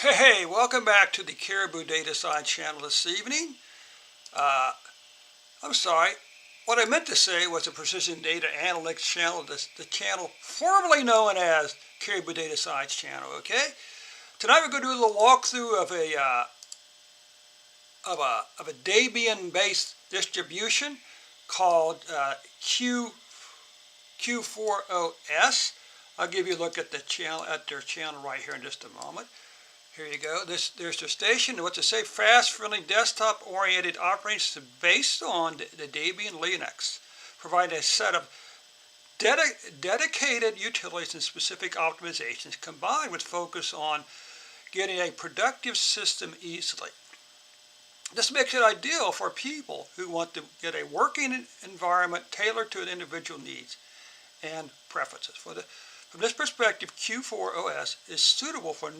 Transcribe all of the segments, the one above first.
Hey, welcome back to the Caribou Data Science channel this evening. Uh, I'm sorry, what I meant to say was the Precision Data Analytics channel, the channel formerly known as Caribou Data Science channel, okay? Tonight we're going to do a little walkthrough of a Debian-based distribution called Q4OS. I'll give you a look at their channel right here in just a moment. Here you go. There's the station. What to say? Fast, friendly, desktop-oriented operating system based on the Debian Linux, providing a set of dedicated utilities and specific optimizations, combined with focus on getting a productive system easily. This makes it ideal for people who want to get a working environment tailored to an individual needs and preferences. From this perspective, Q4OS is suitable for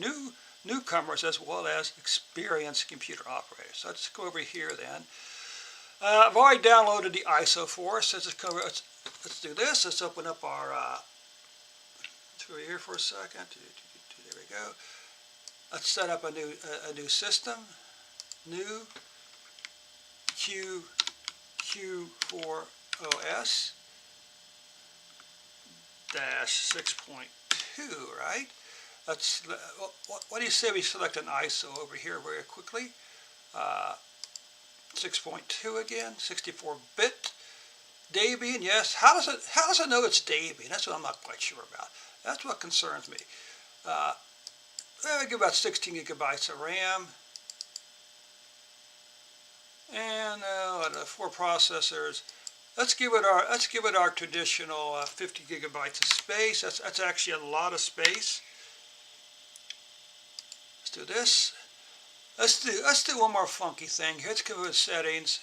newcomers as well as experienced computer operators. So let's go over here then. I've already downloaded the ISO for us. Let's do this. Let's open up our, let's go here for a second. There we go. Let's set up a new system. New Q4OS -6.2, right? What do you say we select an ISO over here very quickly? 6.2 again, 64-bit. Debian, yes. How does it know it's Debian? That's what I'm not quite sure about. That's what concerns me. I give about 16 gigabytes of RAM, and 4 processors. Let's give it our traditional 50 gigabytes of space. That's actually a lot of space. Let's do this. Let's do one more funky thing here. Let's go to settings.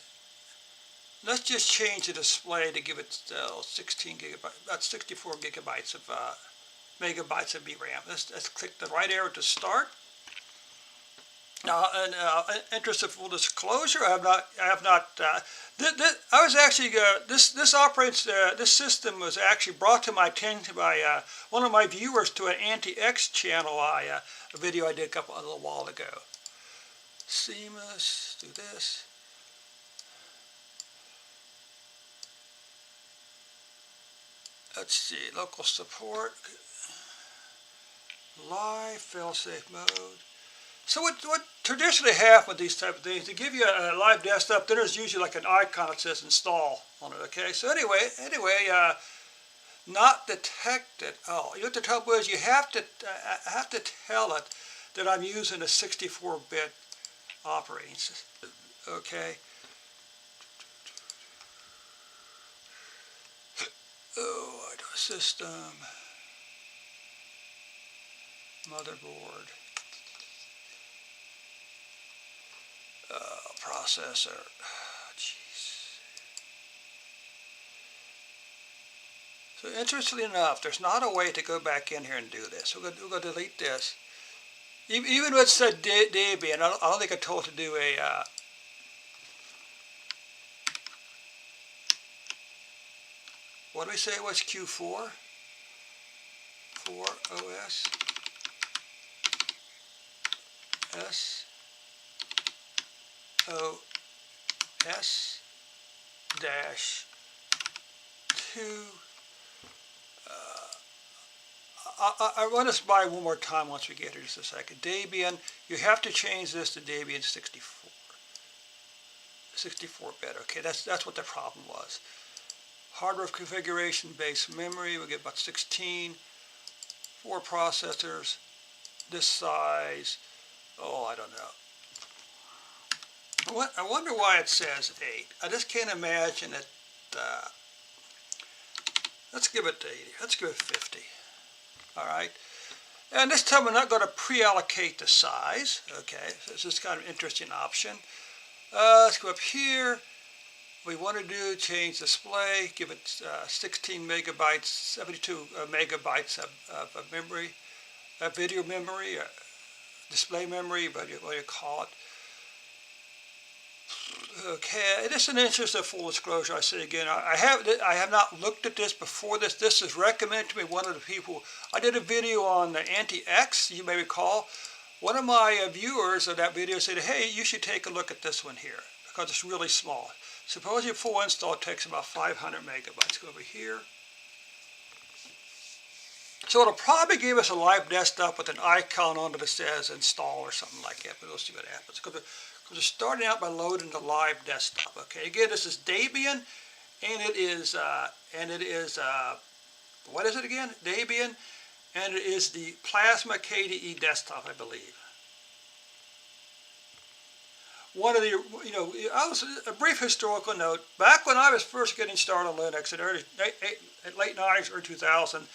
Let's just change the display to give it 16 gigabytes, about 64 gigabytes of megabytes of VRAM. Let's click the right arrow to start. Now, in interest of full disclosure, I was actually this system was actually brought to my attention by one of my viewers to an anti-X channel, a video I did a little while ago. Seamless, do this. Let's see, local support, live, fail-safe mode. So what traditionally happens with these type of things, they give you a live desktop, then there's usually like an icon that says install on it, okay? So anyway, not detected. Oh, you know what the trouble is? You have to tell it that I'm using a 64-bit operating system, okay? Oh, system, motherboard. Processor. Jeez. So interestingly enough, there's not a way to go back in here and do this. We're going to delete this. Even though it said Debian, I don't think I told it to do a what do we say it was? Q4? 4OS? S-O-S-2. I run this by one more time once we get here just a second. Debian, you have to change this to Debian 64. 64-bit, okay, that's what the problem was. Hardware configuration, base memory, we'll get about 16. 4 processors, this size, oh, I don't know. I wonder why it says 8. I just can't imagine it. Let's give it 80. Let's give it 50. All right. And this time we're not going to pre-allocate the size. Okay. So this is kind of an interesting option. Let's go up here. We want to do change display. Give it 16 megabytes, 72 megabytes of memory, video memory, display memory, what do you call it? Okay, just in the interest of full disclosure, I say again, I have not looked at this before this. This is recommended to me. One of the people, I did a video on the anti-X, you may recall, one of my viewers of that video said, hey, you should take a look at this one here because it's really small. Suppose your full install takes about 500 megabytes. Go over here. So it'll probably give us a live desktop with an icon on it that says install or something like that, but we'll see what happens. Because we're starting out by loading the live desktop. Okay, again, this is Debian, and it is what is it again? Debian, and it is the Plasma KDE desktop, I believe. One of the, a brief historical note. Back when I was first getting started on Linux in late 90s, early 2000,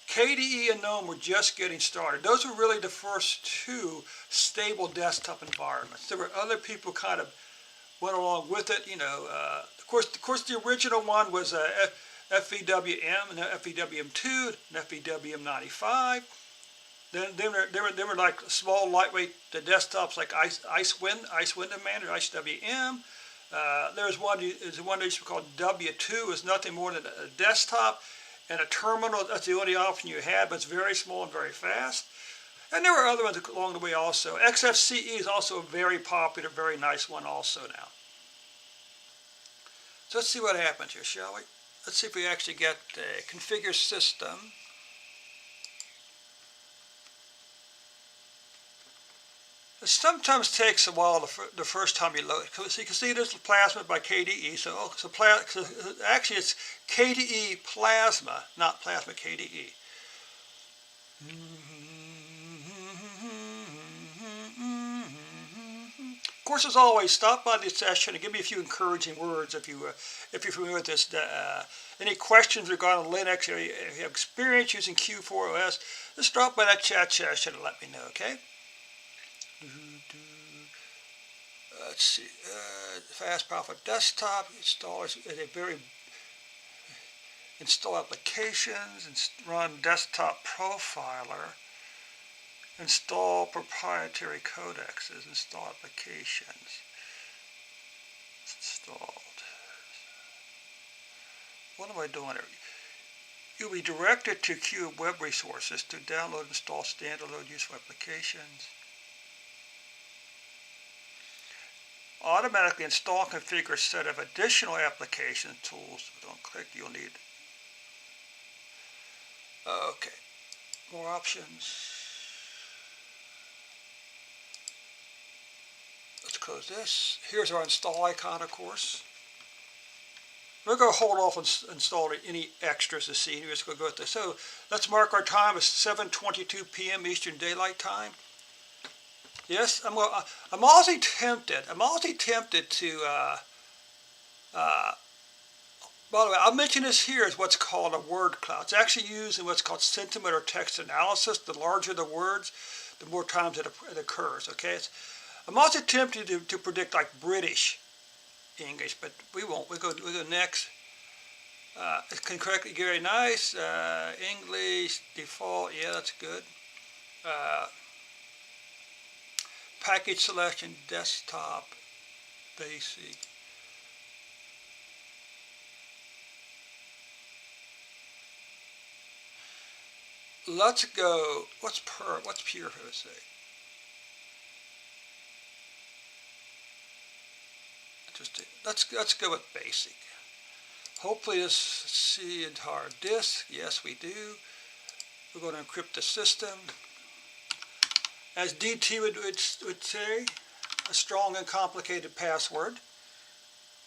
KDE and GNOME were just getting started. Those were really the first two stable desktop environments. There were other people kind of went along with it. Of course, the original one was FVWM and FVWM2 and FVWM95. Then there were like small lightweight desktops like Icewind Manager, IceWM. There's one that used to be called W2. It's nothing more than a desktop and a terminal. That's the only option you had, but it's very small and very fast. And there were other ones along the way also. XFCE is also a very popular, very nice one also now. So let's see what happens here, shall we? Let's see if we actually get configure system. It sometimes takes a while the first time you load it. So you can see this is Plasma by KDE. So actually it's KDE Plasma, not Plasma KDE. Of course, as always, stop by the session and give me a few encouraging words if you're familiar with this. Any questions regarding Linux, or if you have experience using Q4OS, just drop by that chat session and let me know, okay? Let's see. Fast, powerful desktop installers. Install applications and run desktop profiler. Install proprietary codexes. Install applications. Installed. What am I doing here? You'll be directed to Q Web Resources to download and install standalone useful applications. Automatically install and configure a set of additional application tools. Don't click, you'll need. Okay, more options. Let's close this. Here's our install icon, of course. We're going to hold off on installing any extras this evening. We're just going to go with this. So let's mark our time as 7:22 p.m. Eastern Daylight Time. Yes, I'm also tempted. To. By the way, I'll mention this here as what's called a word cloud. It's actually used in what's called sentiment or text analysis. The larger the words, the more times it occurs. Okay, I'm also tempted to predict like British English, but we won't. We go next. It can correctly get very nice. English default. Yeah, that's good. Package selection, desktop, basic. Let's go. What's pure for the sake? Interesting. Let's go with basic. Hopefully this see entire disk. Yes, we do. We're going to encrypt the system. As DT would say, a strong and complicated password.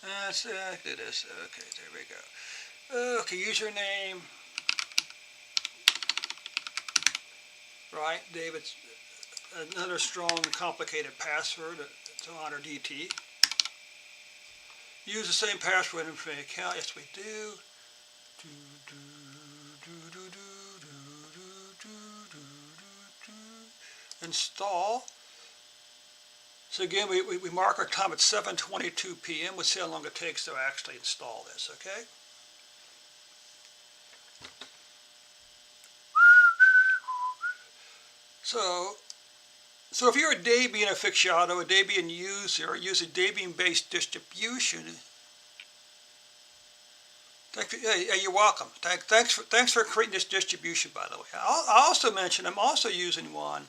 Let's do this. Okay, there we go. Okay, username. Right, David's another strong and complicated password to honor DT. Use the same password in the account. Yes, we do. Install. So again, we mark our time at 7:22 p.m. We'll see how long it takes to actually install this, okay? So if you're a Debian aficionado, a Debian user, or use a Debian-based distribution, you're welcome. Thanks for creating this distribution, by the way. I'll also mention I'm also using one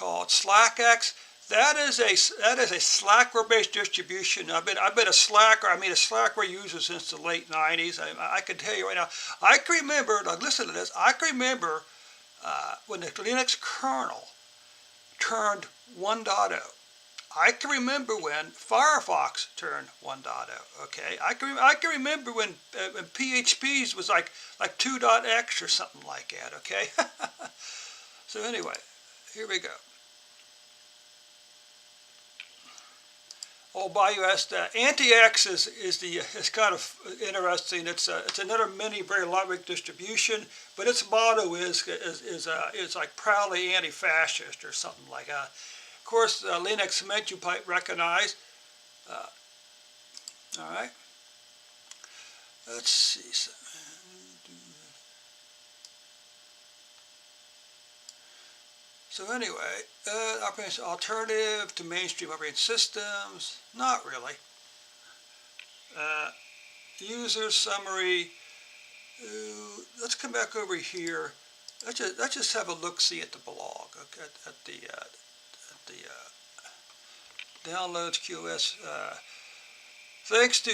called SlackX. That is a Slackware-based distribution. I've been a Slackware user since the late 90s. I can tell you right now. I can remember. Now listen to this. I can remember when the Linux kernel turned 1.0. I can remember when Firefox turned 1.0. Okay, I can remember when PHP was like 2.x or something like that. Okay. So anyway, here we go. Oh, by you asked, anti-X is kind of interesting. It's another mini very lightweight distribution, but its motto is like proudly anti-fascist or something like that. Of course, Linux Mint you might recognize. All right. Let's see. So anyway, alternative to mainstream operating systems, not really. User summary, let's come back over here. Let's just have a look-see at the blog, okay, at the downloads QoS. Thanks to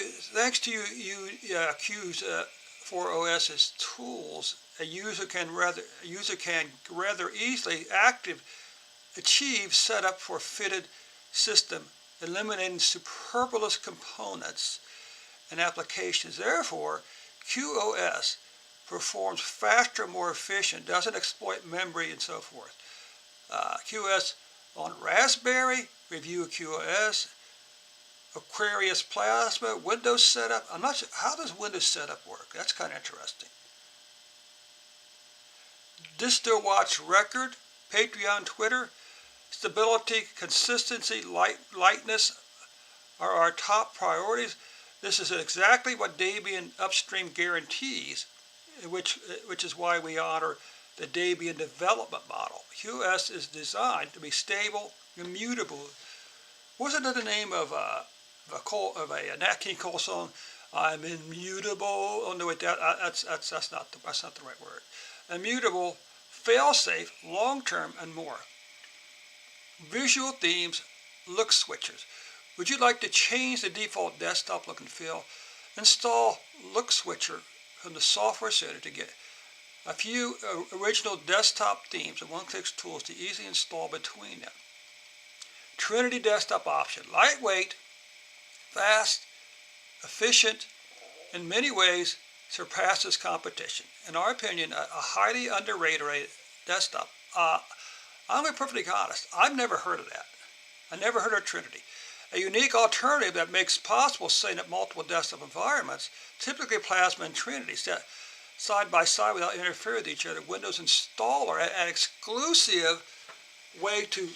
Q4OS's tools, a user can rather easily achieve setup for fitted system, eliminating superfluous components and applications. Therefore, QoS performs faster, more efficient, doesn't exploit memory, and so forth. QoS on Raspberry, review QoS, Aquarius Plasma, Windows setup. I'm not sure, how does Windows setup work? That's kind of interesting. Distro Watch Record, Patreon, Twitter. Stability, consistency, lightness are our top priorities. This is exactly what Debian upstream guarantees, which is why we honor the Debian development model. QoS is designed to be stable, immutable. Wasn't it the name of a Nat King Cole song? I'm immutable. Oh no, wait, that's not the right word. Immutable, fail-safe, long-term, and more. Visual themes, look switchers. Would you like to change the default desktop look and feel? Install Look Switcher from the Software Center to get a few original desktop themes and one-click tools to easily install between them. Trinity desktop option, lightweight, fast, efficient, in many ways surpasses competition. In our opinion, a highly underrated desktop. I'm going to be perfectly honest, I've never heard of that. I never heard of Trinity. A unique alternative that makes possible setting up multiple desktop environments, typically Plasma and Trinity, set side by side without interfering with each other. Windows installer, an exclusive way to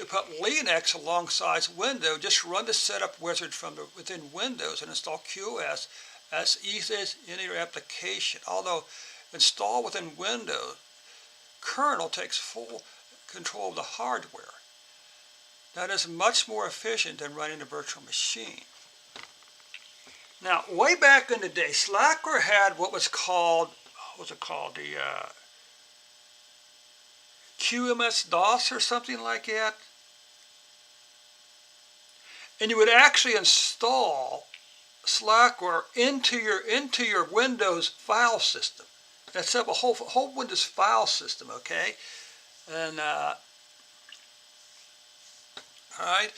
put Linux alongside Windows. Just run the setup wizard from within Windows and install QoS as easy as any other application. Although install within Windows, kernel takes full control of the hardware. That is much more efficient than running a virtual machine. Now, way back in the day, Slackware had what was called, the QMS-DOS or something like that. And you would actually install Slackware into your Windows file system. That's up a whole Windows file system, okay? And all right,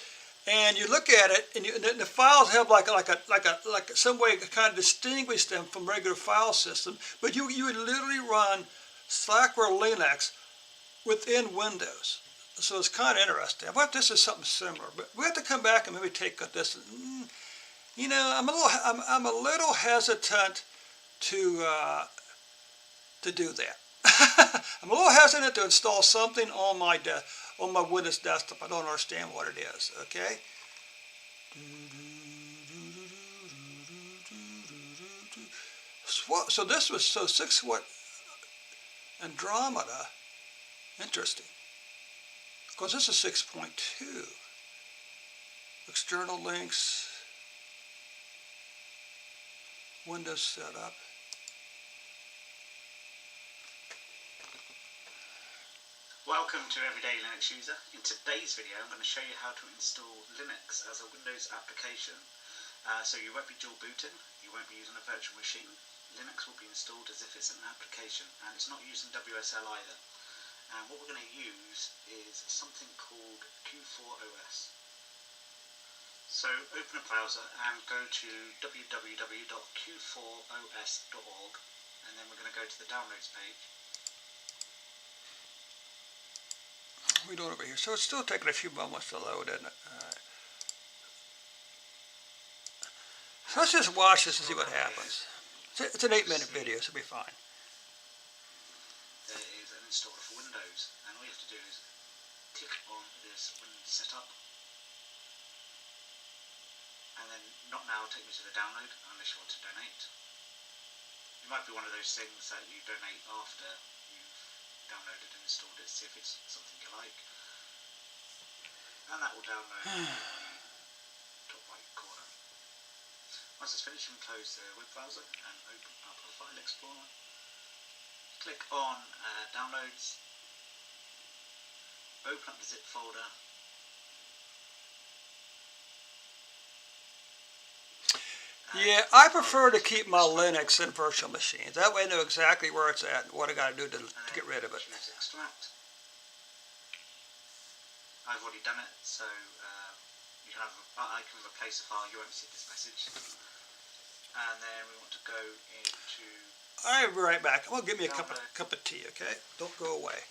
and you look at it, and the files have like some way to kind of distinguish them from regular file systems. But you would literally run Slackware Linux within Windows. So it's kind of interesting. I bet this is something similar, but we have to come back and maybe take this. You know, I'm a little hesitant to do that. I'm a little hesitant to install something on my Windows desktop. I don't understand what it is. Okay. So this was 6-watt Andromeda. Interesting. Because this is 6.2. External links. Windows setup. Welcome to Everyday Linux User. In today's video I'm going to show you how to install Linux as a Windows application. So you won't be dual booting, you won't be using a virtual machine. Linux will be installed as if it's an application, and it's not using WSL either. And what we're going to use is something called Q4OS. So open a browser and go to www.q4os.org, and then we're going to go to the downloads page. We do it over here. So it's still taking a few moments to load, isn't it? So let's just watch this and see what happens. It's an 8-minute video, so it'll be fine. There is an installer for Windows, and all you have to do is click on this Windows setup, and then not now take me to the download unless you want to donate. It might be one of those things that you donate after you've downloaded and installed it, see if it's something you like, and that will download in the top right corner. Once it's finished, you can close the web browser and open up a file explorer. Click on downloads, open up the zip folder, Yeah, I prefer to keep my Linux in virtual machines. That way I know exactly where it's at and what I got to do to get rid of it. Choose extract. I've already done it, so you can have I can replace a file. You won't see this message. And then we want to go into. I'll be right back. Well, give me a cup of tea, okay? Don't go away.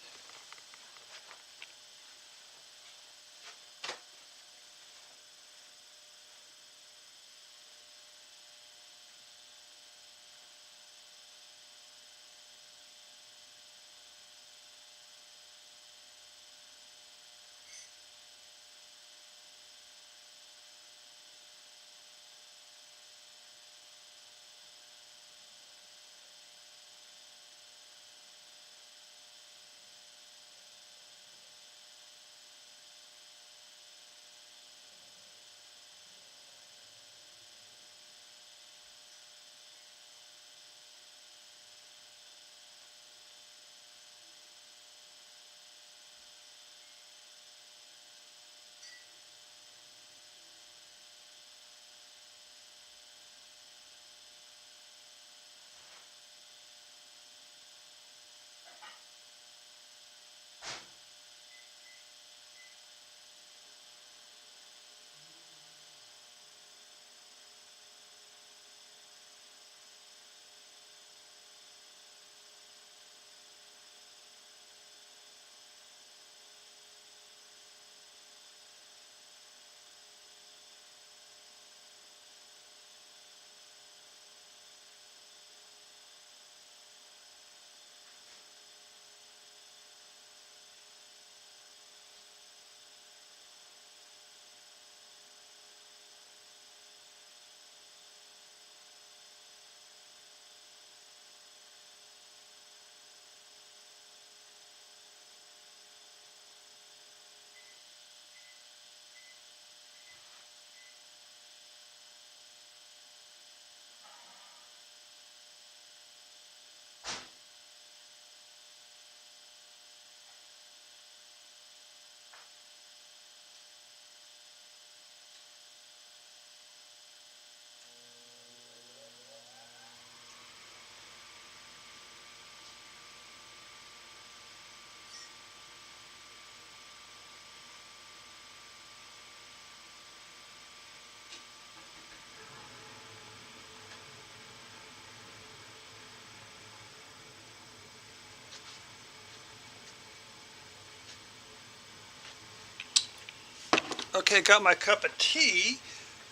Okay, got my cup of tea.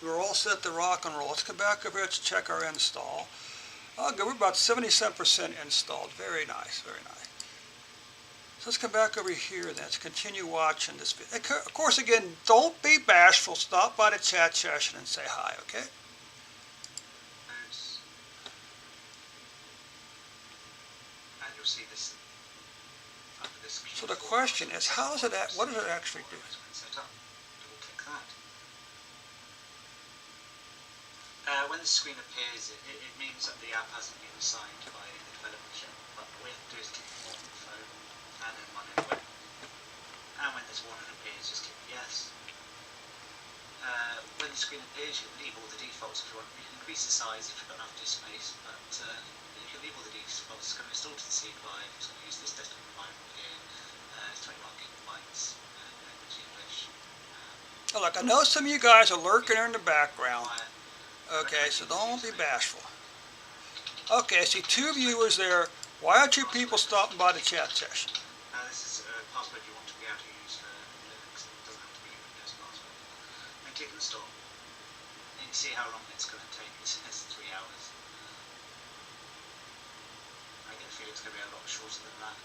We're all set to rock and roll. Let's come back over here to check our install. Okay, we're about 77% installed. Very nice, very nice. So let's come back over here and let's continue watching this video. Of course, again, don't be bashful. Stop by the chat session and say hi, okay? And you'll see this. So the question is, how does it? What does it actually do? Double-click that. When the screen appears, it means that the app hasn't been assigned by the developers yet. But all we have to do is click on the phone and then run it. And when this warning appears, just click yes. When the screen appears, you can leave all the defaults if you want. You can increase the size if you've got enough disk space, but you can leave all the defaults. It's going to install to the C drive. It's going to use this desktop environment here. It's 21 gigabytes, language English. Oh, look, I know some of you guys are lurking in the background. Okay, so don't be bashful. Okay, I see 2 viewers there. Why aren't you people stopping by the chat session? This is a password you want to be able to use for Linux. It doesn't have to be a Windows password. And click install. And you can see how long it's going to take. It says 3 hours. I get the feeling it's going to be a lot shorter than that.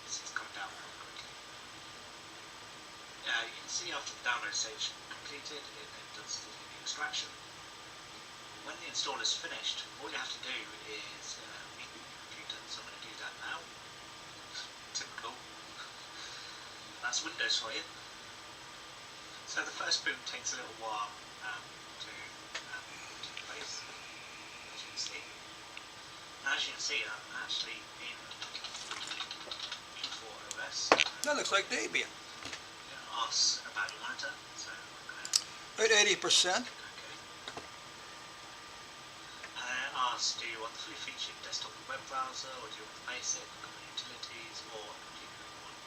It's coming down very quickly. You can see after the download stage completed, it does the extraction. When the install is finished, all you have to do is reboot your computer. So I'm going to do that now. Typical. That's Windows for you. So the first boot takes a little while to take place, as you can see. And as you can see, I'm actually in Q4OS. That looks like Debian. Asks about your monitor, so I'm At going to 80%. okay. And then it asks, do you want the fully featured desktop and web browser, or do you want the basic, common utilities, or a completely new one?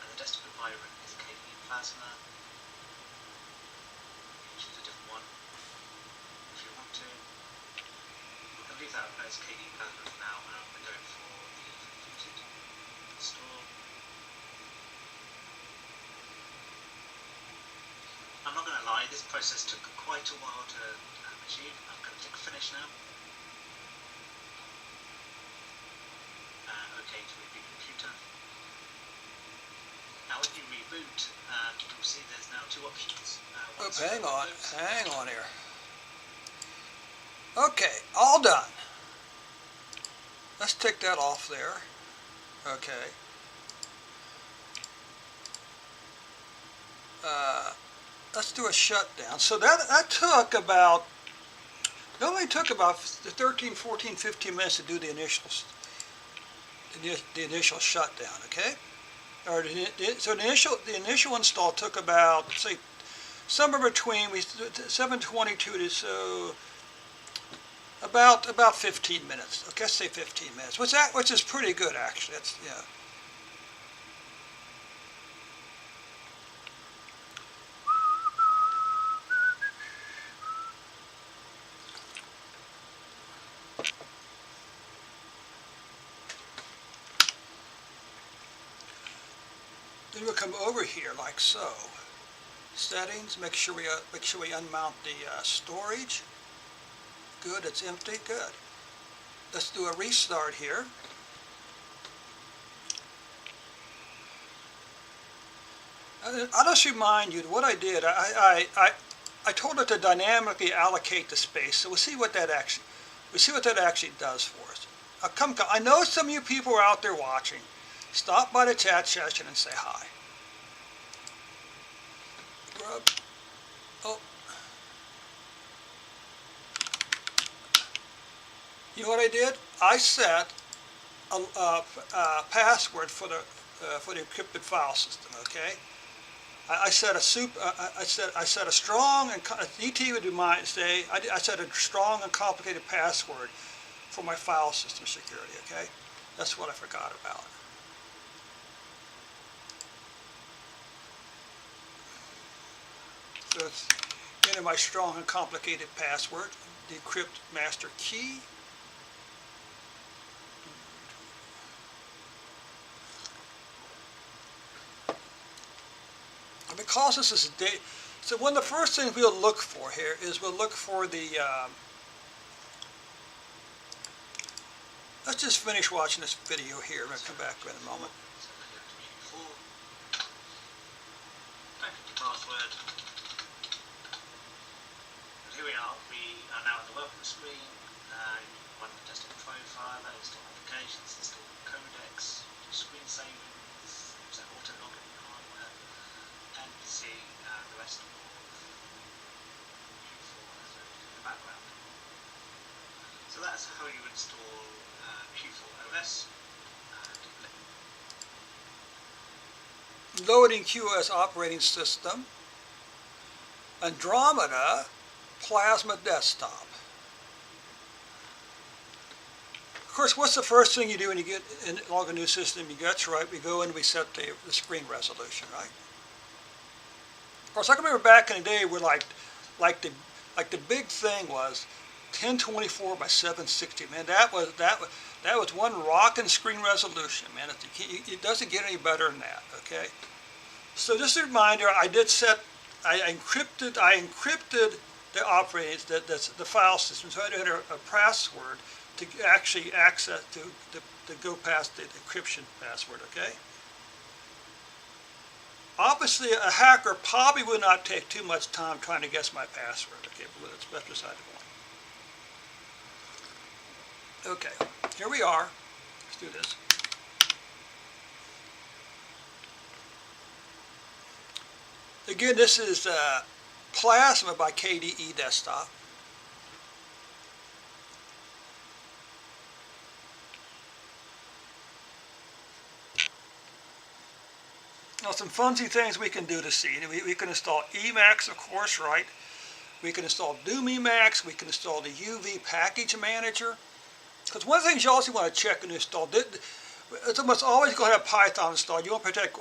And the desktop environment is KDE Plasma. You can choose a different one if you want to. We can leave that as KDE Plasma for now, and we're going for the fully featured install. I'm not going to lie, this process took quite a while to achieve. I'm going to click finish now. OK to reboot your computer. Now when you reboot, you'll see there's now 2 options. Oops, hang on here. Okay, all done. Let's take that off there. Okay. Let's do a shutdown. So that took about, it only took about 13, 14, 15 minutes to do the initial shutdown, okay? Or so the initial install took about, let's say, somewhere between 722 to so about 15 minutes. Okay, let's say 15 minutes. Which is pretty good actually. That's yeah. Then we'll come over here like so. Settings. Make sure we unmount the storage. Good. It's empty. Good. Let's do a restart here. I'll just remind you what I did. I told it to dynamically allocate the space. So we'll see what that actually does for us. I know some of you people are out there watching. Stop by the chat session and say hi. Grub. Oh. You know what I did? I set a password for the encrypted file system. Okay. I set a strong and ET would say I set a strong and complicated password for my file system security. Okay. That's what I forgot about. So it's enter my strong and complicated password, decrypt master key. And because this is so one of the first things we'll look for here is we'll look for the, let's just finish watching this video here and we'll come back in a moment. Password. Here we are. We are now at the welcome screen. Run the desktop profile, install applications, install codecs, do screen saving, so auto login hardware, and see the rest of Q4 as in the background. So that's how you install Q4OS. loading QoS operating system, Andromeda, Plasma Desktop. Of course, what's the first thing you do when you get in log a new system? You get right. We go in and we set the screen resolution, right? Of course, I can remember back in the day where like the big thing was 1024 by 760. Man, that was one rockin' screen resolution, man. It doesn't get any better than that. Okay. So just a reminder, I encrypted the operating the file system, so I had to enter a password to actually access to go past the encryption password. Okay. Obviously, a hacker probably would not take too much time trying to guess my password. Okay, but that's beside the point. Okay, here we are. Let's do this. Again, this is Plasma by KDE Desktop. Now, some funsy things we can do to see. We can install Emacs, of course, right? We can install Doom Emacs. We can install the UV Package Manager. Because one of the things you also want to check and install, it's almost always going to have Python installed. You want to protect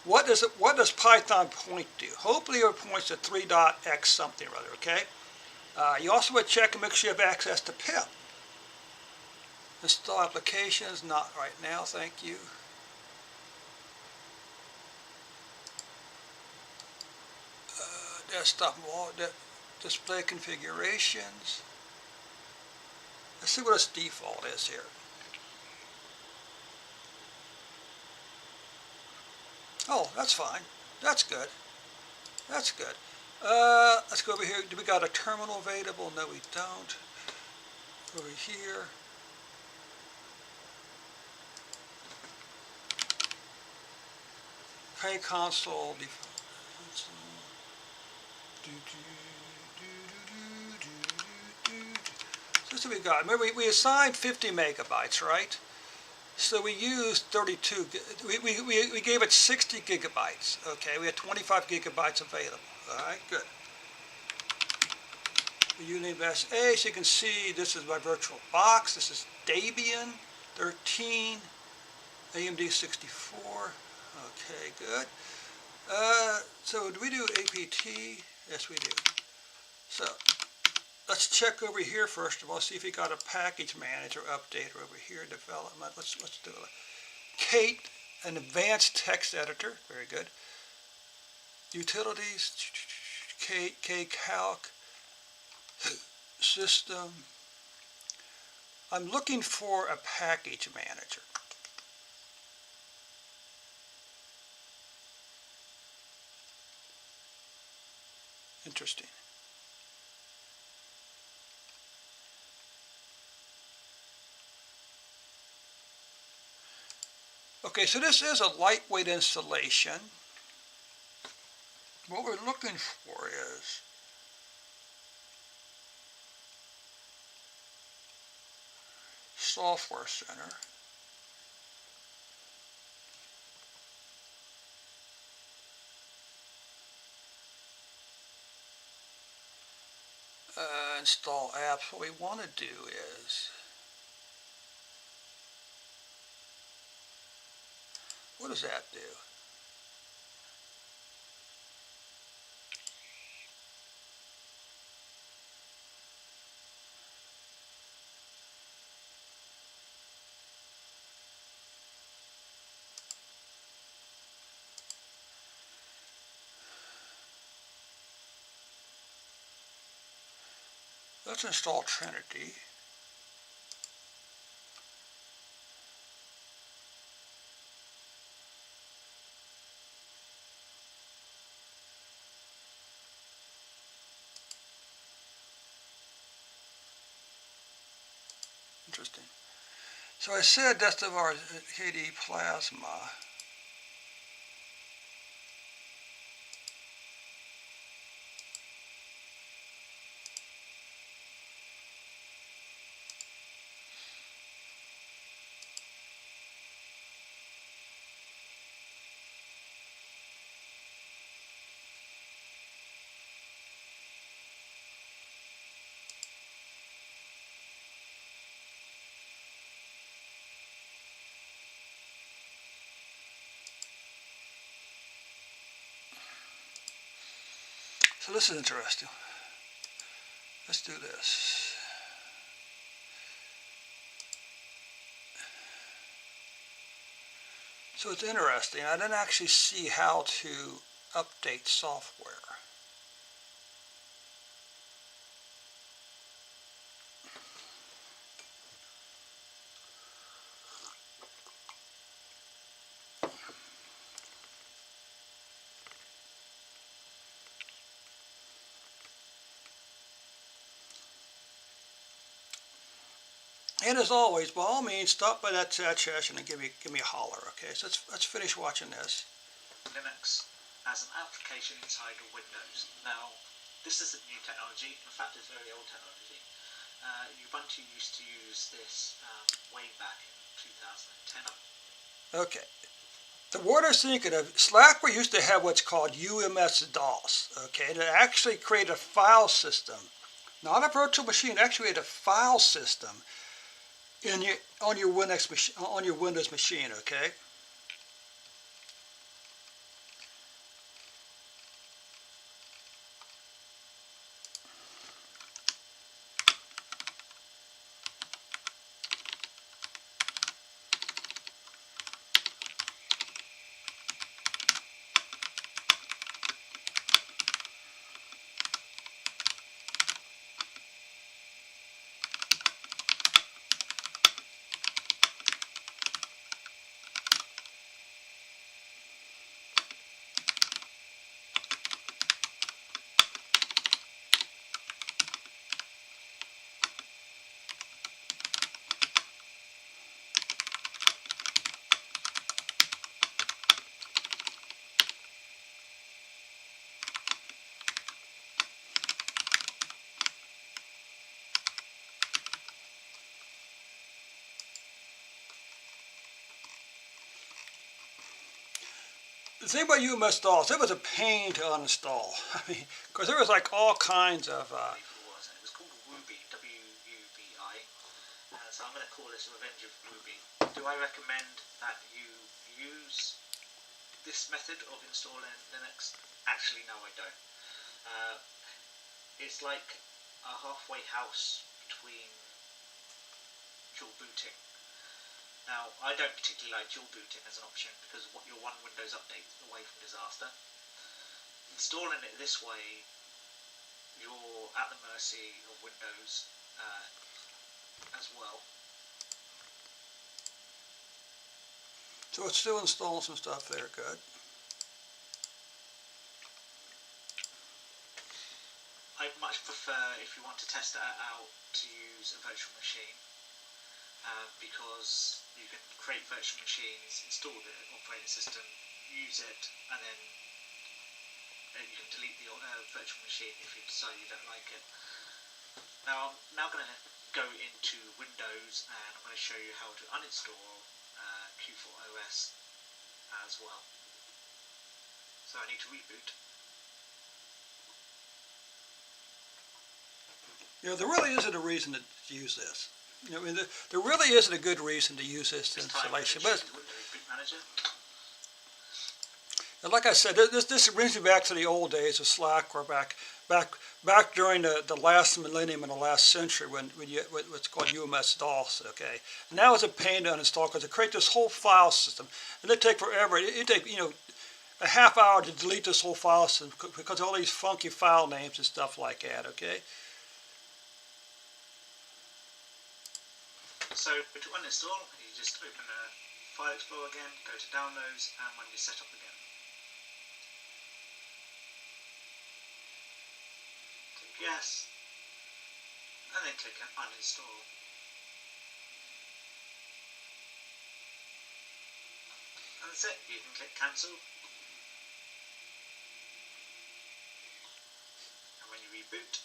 what does Python point to? Hopefully it points to 3.x something or other. Okay. You also want to check and make sure you have access to pip. Install applications, not right now, thank you. Desktop display configurations. Let's see what its default is here. Oh, that's fine. That's good. That's good. Let's go over here. Do we got a terminal available? No, we don't. Over here. Okay, console. So this is what we got. Remember, we assigned 50 megabytes, right? So we used 32. We gave it 60 gigabytes. Okay, we had 25 gigabytes available. All right, good. We name SA, so you can see this is my virtual box. This is Debian 13, AMD 64. Okay, good. So do we do APT? Yes, we do. So let's check over here first of all, see if we got a package manager update over here, development. Let's do it. Kate, an advanced text editor, very good. Utilities, Calc, system. I'm looking for a package manager. Interesting. Okay, so this is a lightweight installation. What we're looking for is Software Center. Install apps. What we want to do is, what does that do? Let's install Trinity. Interesting. So I said that's of our KDE Plasma. So this is interesting. Let's do this. So it's interesting. I didn't actually see how to update software. And as always, by all means, stop by that chat session and give me a holler. Okay, so let's finish watching this. Linux as an application inside of Windows. Now, this isn't new technology. In fact, it's very old technology. Ubuntu used to use this way back in 2010. Okay. The word I was thinking of, Slackware used to have what's called UMS-DOS. Okay, that actually created a file system, not a virtual machine. Actually, created a file system on your Windows machine. Okay. The thing about UMS-DOS, it was a pain to uninstall. I mean, because there was like all kinds of. It was called Wubi, W-U-B-I. So I'm going to call this Revenge of Wubi. Do I recommend that you use this method of installing Linux? Actually, no, I don't. It's like a halfway house between dual booting. Now, I don't particularly like dual booting as an option because you're one Windows update away from disaster. Installing it this way, you're at the mercy of Windows as well. So it's still installing some stuff there, good. I'd much prefer, if you want to test it out, to use a virtual machine. Because you can create virtual machines, install the operating system, use it, and then you can delete the virtual machine if you decide you don't like it. Now I'm going to go into Windows and I'm going to show you how to uninstall Q4OS as well. So I need to reboot. You know, there really isn't a reason to use this. You know, I mean, there really isn't a good reason to use this installation. But like I said, this brings me back to the old days of Slackware, back during the last millennium and the last century when you what's called UMS-DOS. Okay, and now it's a pain to uninstall because it creates this whole file system, and it take forever. It take a half hour to delete this whole file system because of all these funky file names and stuff like that. Okay. So to uninstall, you just open a File Explorer again, go to Downloads, and run your setup again. Click Yes, and then click Uninstall. And that's it. You can click Cancel. And when you reboot,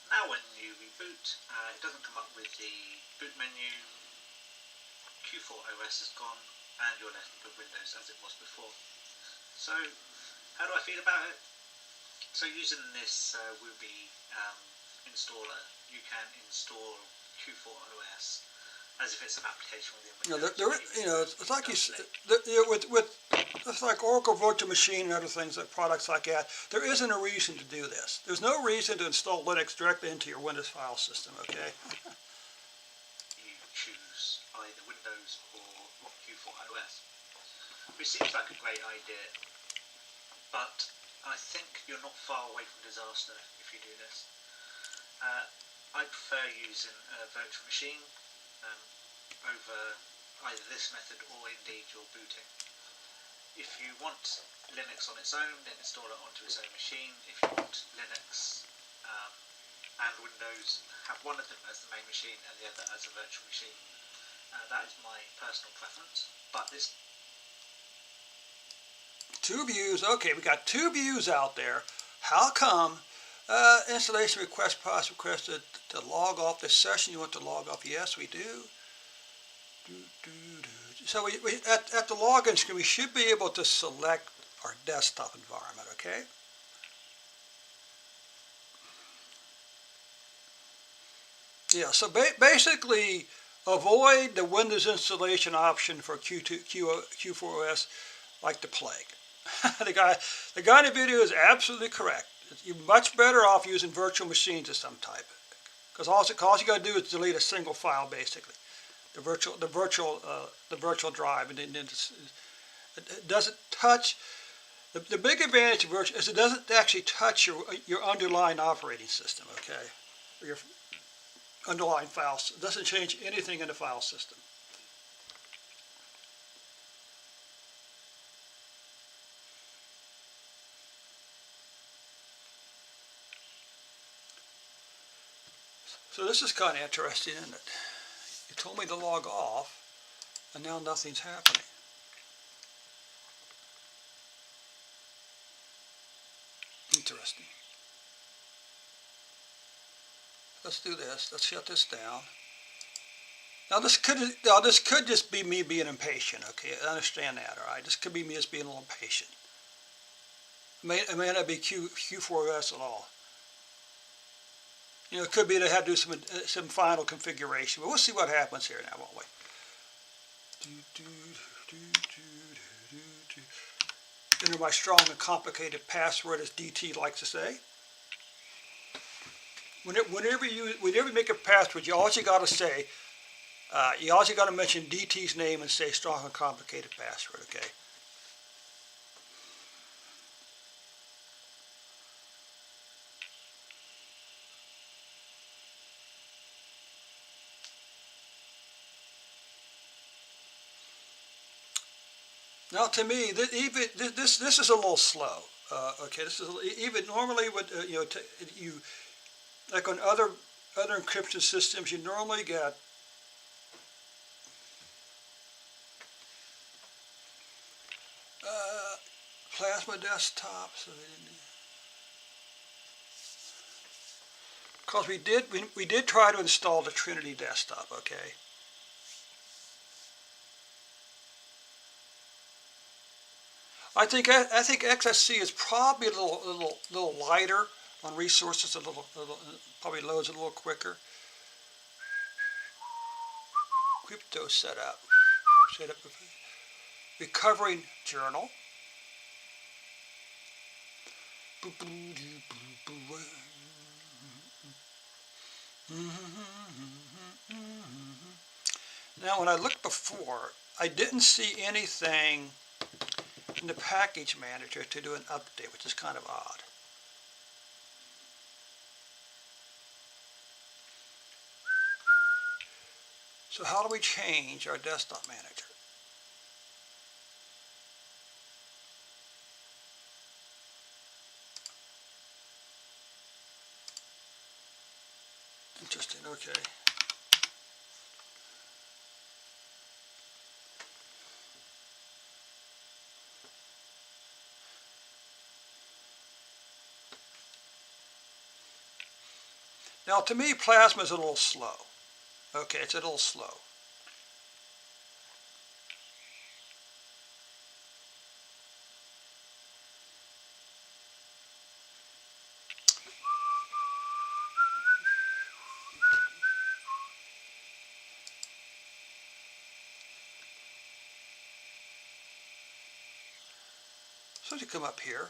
now when you reboot, it doesn't come up with the boot menu, Q4OS is gone, and you're left with Windows as it was before. So, how do I feel about it? So using this Wubi installer, you can install Q4OS as if it's an application within You know, Windows. it's like with it's like Oracle Virtual Machine and other things, like products like that. There isn't a reason to do this. There's no reason to install Linux directly into your Windows file system. Okay. You choose either Windows or Q4OS, which seems like a great idea, but I think you're not far away from disaster if you do this. I prefer using a virtual machine over either this method or indeed your booting. If you want Linux on its own, then install it onto its own machine. If you want Linux and Windows, have one of them as the main machine and the other as a virtual machine. That is my personal preference, but this... Two views. Okay, we got two views out there. How come installation request process requested to log off this session? You want to log off? Yes, we do. So at the login screen, we should be able to select our desktop environment, okay? Yeah, so basically avoid the Windows installation option for Q4OS like the plague. the guy in the video is absolutely correct. You're much better off using virtual machines of some type, because all you got to do is delete a single file, basically, the virtual drive, and then it doesn't touch. The big advantage of virtual is it doesn't actually touch your underlying operating system, okay, or your underlying files. It doesn't change anything in the file system. So this is kind of interesting, isn't it? You told me to log off, and now nothing's happening. Interesting. Let's do this. Let's shut this down. Now this could just be me being impatient. Okay, I understand that. All right, this could be me just being a little impatient. It may not be Q4OS at all. You know, it could be they had to do some final configuration, but we'll see what happens here now, won't we? Enter my strong and complicated password, as DT likes to say. Whenever you make a password, you got to say, you also got to mention DT's name and say strong and complicated password. Okay. Now, to me, this is a little slow. Okay, this is even normally with you like on other encryption systems, you normally get Plasma desktop. So because we did try to install the Trinity desktop. Okay. I think XSC is probably a little lighter on resources, probably loads a little quicker. Crypto setup, recovering journal. Now, when I looked before, I didn't see anything in the package manager to do an update, which is kind of odd. So how do we change our desktop manager? Interesting, okay. Now, to me, Plasma is a little slow. Okay, it's a little slow. So you come up here.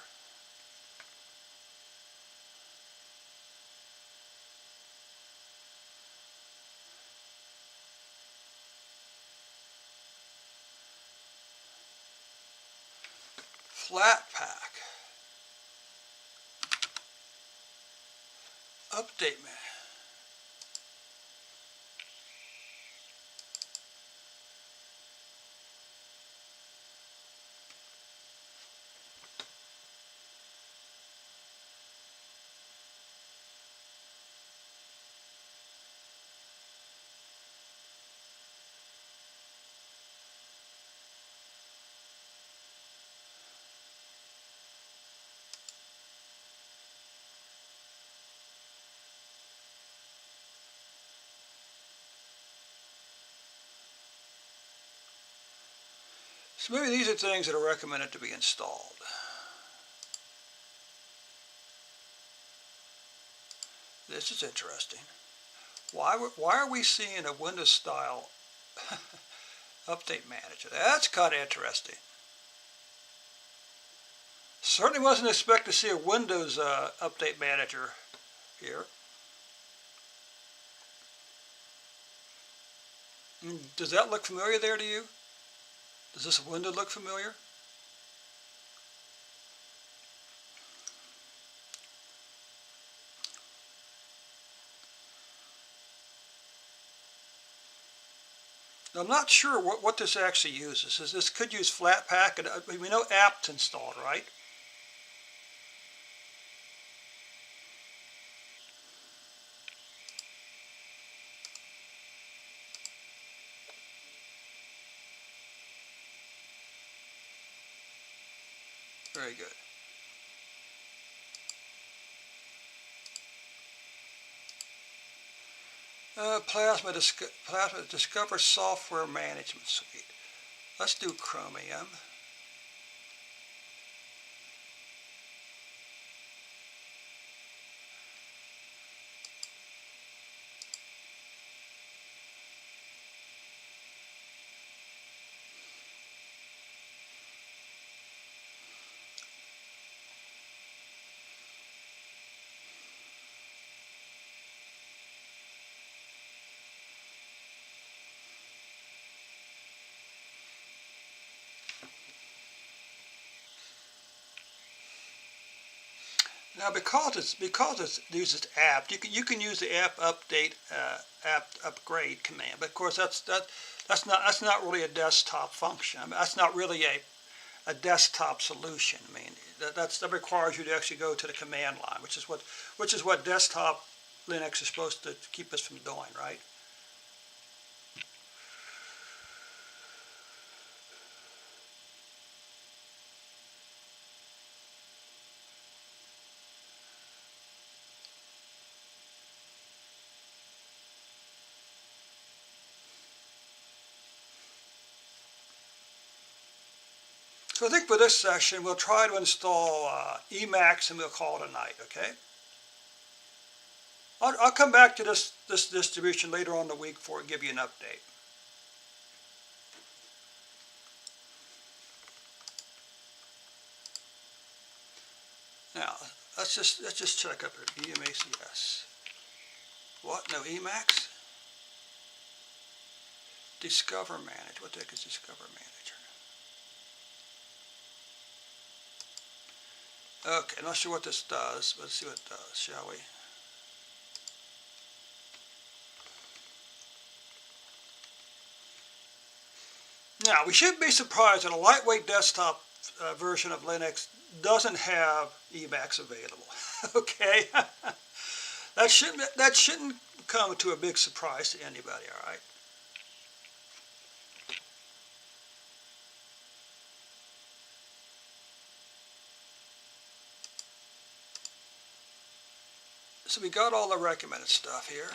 Flatpak. Update man. So maybe these are things that are recommended to be installed. This is interesting. Why are we seeing a Windows style update manager? That's kind of interesting. Certainly wasn't expecting to see a Windows update manager here. Does that look familiar there to you? Does this window look familiar? Now, I'm not sure what this actually uses. This could use Flatpak, and we know apt's installed, right? Very good. Plasma Discover Software Management Suite. Let's do Chromium. Now, because it uses apt, you can use the apt update apt upgrade command. But of course, that's not really a desktop function. I mean, that's not really a desktop solution. I mean, that requires you to actually go to the command line, which is what desktop Linux is supposed to keep us from doing, right? So I think for this session, we'll try to install Emacs and we'll call it a night, okay? I'll come back to this distribution later on in the week for give you an update. Now, let's just check up here. Emacs. What? No Emacs? Discover Manager. What the heck is Discover Manager? Okay, not sure what this does. Let's see what it does, shall we? Now, we shouldn't be surprised that a lightweight desktop version of Linux doesn't have Emacs available. Okay, that shouldn't come to a big surprise to anybody. All right. So we got all the recommended stuff here.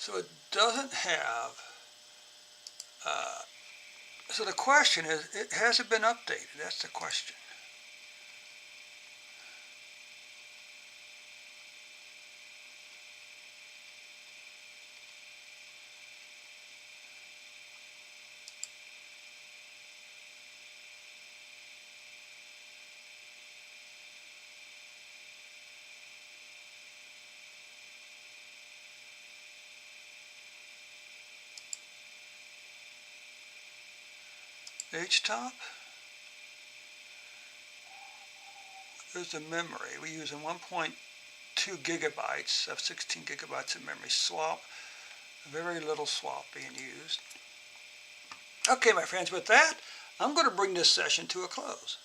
So it doesn't have, so the question is, has it been updated? That's the question. H-top. There's the memory. We're using 1.2 gigabytes of 16 gigabytes of memory swap. Very little swap being used. Okay, my friends, with that, I'm going to bring this session to a close.